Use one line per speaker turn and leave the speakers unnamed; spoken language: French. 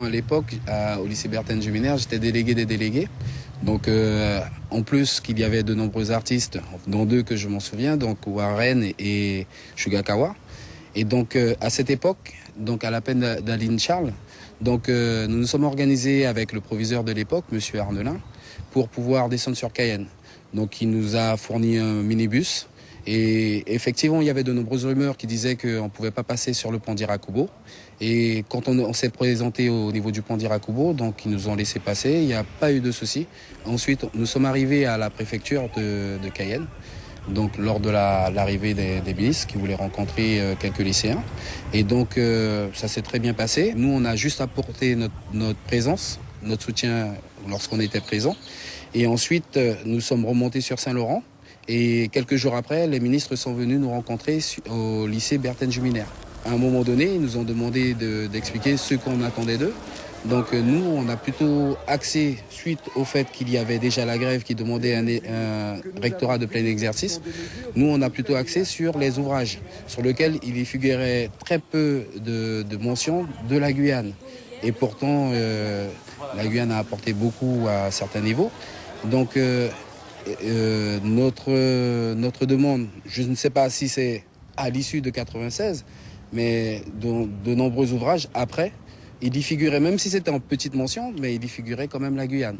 À l'époque, au lycée Bertin Juminaire, j'étais délégué des délégués. Donc, en plus qu'il y avait de nombreux artistes, dont deux que je m'en souviens, donc Warren et Shugakawa. Et donc, à cette époque, donc à la peine d'Aline Charles, donc nous nous sommes organisés avec le proviseur de l'époque, Monsieur Arnelin, pour pouvoir descendre sur Cayenne. Donc, il nous a fourni un minibus. Et effectivement, il y avait de nombreuses rumeurs qui disaient qu'on ne pouvait pas passer sur le pont d'Irakubo. Et quand on s'est présenté au niveau du pont d'Irakubo, donc ils nous ont laissé passer, il n'y a pas eu de souci. Ensuite, nous sommes arrivés à la préfecture de Cayenne, donc lors de l'arrivée des ministres qui voulaient rencontrer quelques lycéens. Et donc, ça s'est très bien passé. Nous, on a juste apporté notre présence, notre soutien lorsqu'on était présent. Et ensuite, nous sommes remontés sur Saint-Laurent. Et quelques jours après, les ministres sont venus nous rencontrer au lycée Bertin Juminaire. À un moment donné, ils nous ont demandé d'expliquer ce qu'on attendait d'eux. Donc nous, on a plutôt axé, suite au fait qu'il y avait déjà la grève qui demandait un rectorat de plein exercice, nous, on a plutôt axé sur les ouvrages, sur lesquels il y figurait très peu de mentions de la Guyane. Et pourtant, la Guyane a apporté beaucoup à certains niveaux. Donc notre demande, je ne sais pas si c'est à l'issue de 96, mais de nombreux ouvrages après, il y figurait, même si c'était en petite mention, mais il y figurait quand même la Guyane.